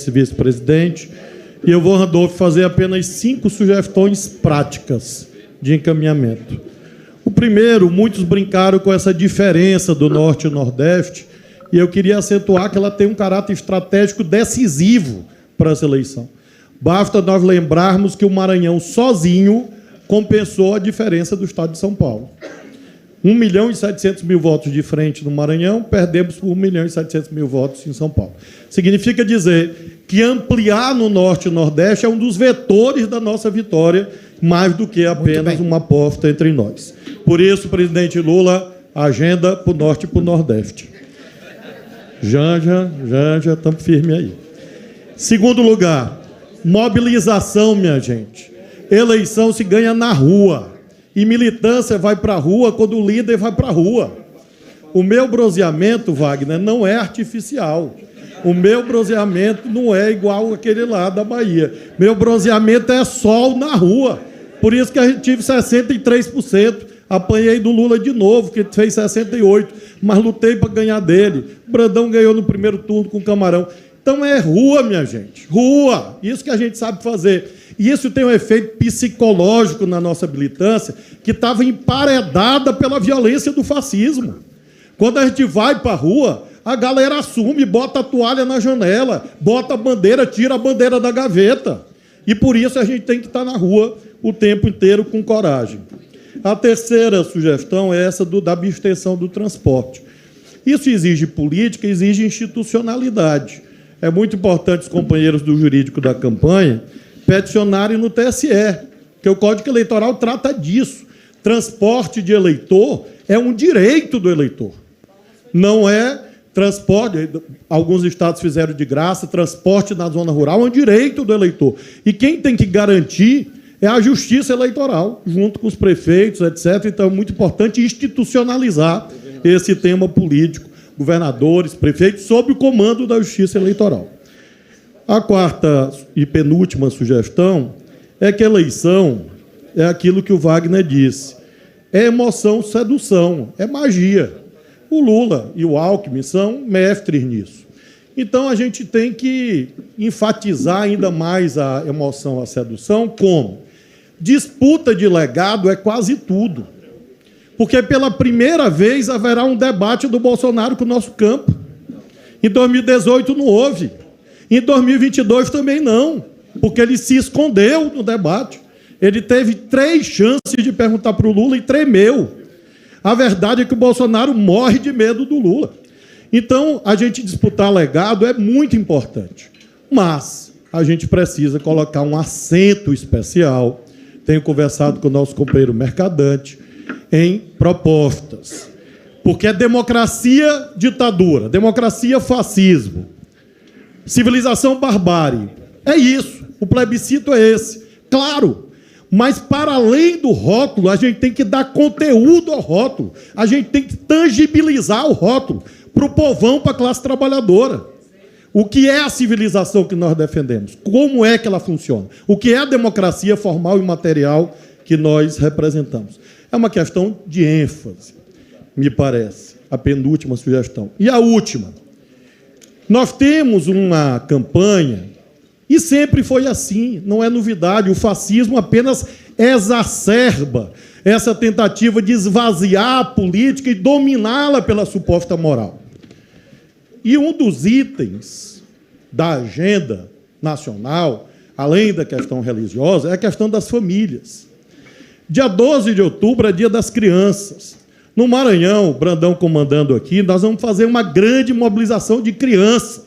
vice-presidente, e eu vou, Randolfo, fazer apenas 5 sugestões práticas de encaminhamento. O primeiro, muitos brincaram com essa diferença do Norte e Nordeste, e eu queria acentuar que ela tem um caráter estratégico decisivo para essa eleição. Basta nós lembrarmos que o Maranhão sozinho compensou a diferença do Estado de São Paulo. 1.700.000 votos de frente no Maranhão, perdemos por 1.700.000 votos em São Paulo. Significa dizer que ampliar no Norte e Nordeste é um dos vetores da nossa vitória, mais do que apenas uma aposta entre nós. Por isso, presidente Lula, agenda para o Norte e para o Nordeste. Janja, estamos firmes aí. Segundo lugar, mobilização, minha gente. Eleição se ganha na rua. E militância vai para a rua quando o líder vai para a rua. O meu bronzeamento, Wagner, não é artificial. O meu bronzeamento não é igual aquele lá da Bahia. Meu bronzeamento é sol na rua. Por isso que a gente tive 63%. Apanhei do Lula de novo, que fez 68%, mas lutei para ganhar dele. Brandão ganhou no primeiro turno com o Camarão. Então é rua, minha gente. Rua. Isso que a gente sabe fazer. E isso tem um efeito psicológico na nossa militância, que estava emparedada pela violência do fascismo. Quando a gente vai para a rua, a galera assume, bota a toalha na janela, bota a bandeira, tira a bandeira da gaveta. E por isso a gente tem que estar na rua o tempo inteiro com coragem. A terceira sugestão é essa da abstenção do transporte. Isso exige política, exige institucionalidade. É muito importante os companheiros do jurídico da campanha peticionarem no TSE, que o Código Eleitoral trata disso. Transporte de eleitor é um direito do eleitor. Não é transporte, alguns estados fizeram de graça, transporte na zona rural é um direito do eleitor. E quem tem que garantir é a Justiça Eleitoral, junto com os prefeitos, etc. Então é muito importante institucionalizar esse tema político, governadores, prefeitos, sob o comando da Justiça Eleitoral. A quarta e penúltima sugestão é que a eleição é aquilo que o Wagner disse. É emoção, sedução, é magia. O Lula e o Alckmin são mestres nisso. Então, a gente tem que enfatizar ainda mais a emoção, a sedução, como? Disputa de legado é quase tudo. Porque, pela primeira vez, haverá um debate do Bolsonaro com o nosso campo. Em 2018 não houve. Em 2022 também não, porque ele se escondeu no debate. Ele teve 3 chances de perguntar para o Lula e tremeu. A verdade é que o Bolsonaro morre de medo do Lula. Então, a gente disputar legado é muito importante. Mas a gente precisa colocar um acento especial, tenho conversado com o nosso companheiro Mercadante, em propostas. Porque é democracia, ditadura, democracia, fascismo. Civilização, barbárie. É isso. O plebiscito é esse. Claro. Mas, para além do rótulo, a gente tem que dar conteúdo ao rótulo. A gente tem que tangibilizar o rótulo para o povão, para a classe trabalhadora. O que é a civilização que nós defendemos? Como é que ela funciona? O que é a democracia formal e material que nós representamos? É uma questão de ênfase, me parece. A penúltima sugestão. E a última. Nós temos uma campanha, e sempre foi assim, não é novidade, o fascismo apenas exacerba essa tentativa de esvaziar a política e dominá-la pela suposta moral. E um dos itens da agenda nacional, além da questão religiosa, é a questão das famílias. Dia 12 de outubro é dia das crianças. No Maranhão, Brandão comandando aqui, nós vamos fazer uma grande mobilização de criança.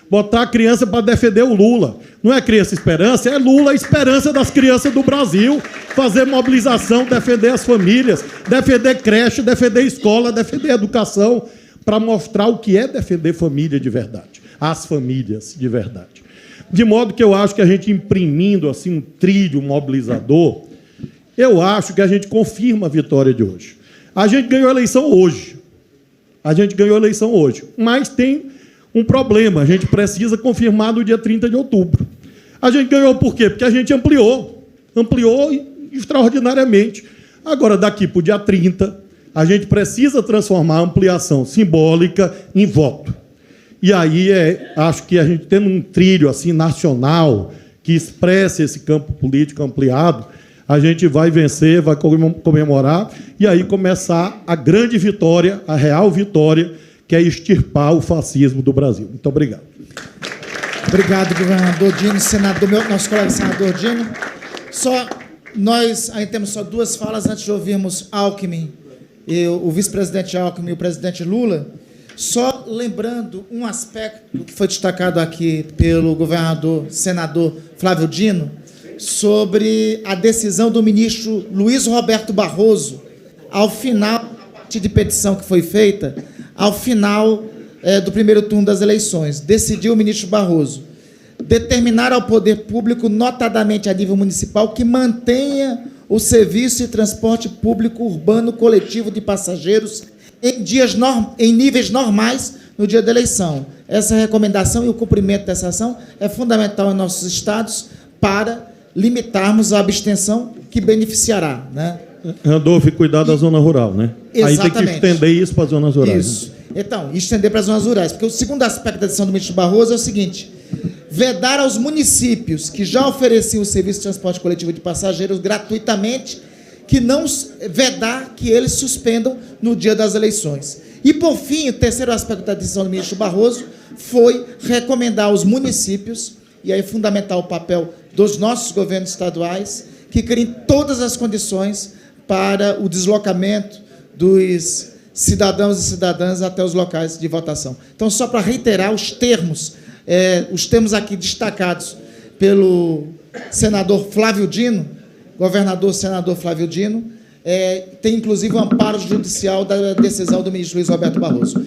Botar a criança para defender o Lula. Não é criança esperança, é Lula a esperança das crianças do Brasil. Fazer mobilização, defender as famílias, defender creche, defender escola, defender educação, para mostrar o que é defender família de verdade. As famílias de verdade. De modo que eu acho que a gente imprimindo assim um trilho mobilizador, eu acho que a gente confirma a vitória de hoje. A gente ganhou a eleição hoje. Mas tem um problema. A gente precisa confirmar no dia 30 de outubro. A gente ganhou por quê? Porque a gente ampliou extraordinariamente. Agora, daqui para o dia 30, a gente precisa transformar a ampliação simbólica em voto. E aí acho que a gente tendo um trilho assim nacional que expresse esse campo político ampliado, a gente vai vencer, vai comemorar e aí começar a grande vitória, a real vitória, que é extirpar o fascismo do Brasil. Muito obrigado. Obrigado, governador Dino, senador, nosso colega senador Dino. Nós aí temos só duas falas antes de ouvirmos Alckmin, o vice-presidente Alckmin e o presidente Lula. Só lembrando um aspecto que foi destacado aqui pelo governador, senador Flávio Dino, sobre a decisão do ministro Luiz Roberto Barroso, ao final de petição que foi feita, ao final do primeiro turno das eleições. Decidiu o ministro Barroso determinar ao poder público, notadamente a nível municipal, que mantenha o serviço de transporte público urbano coletivo de passageiros em níveis normais no dia da eleição. Essa recomendação e o cumprimento dessa ação é fundamental em nossos estados para limitarmos a abstenção que beneficiará, né? Randolph, cuidar da zona rural, né? Exatamente. Aí tem que estender isso para as zonas rurais. Isso. Né? Então, estender para as zonas rurais. Porque o segundo aspecto da decisão do ministro Barroso é o seguinte: vedar aos municípios que já ofereciam o serviço de transporte coletivo de passageiros gratuitamente, vedar que eles suspendam no dia das eleições. E, por fim, o terceiro aspecto da decisão do ministro Barroso foi recomendar aos municípios, e aí fundamental o papel dos nossos governos estaduais, que criem todas as condições para o deslocamento dos cidadãos e cidadãs até os locais de votação. Então, só para reiterar os termos aqui destacados pelo senador Flávio Dino, governador senador Flávio Dino, tem inclusive um amparo judicial da decisão do ministro Luiz Roberto Barroso.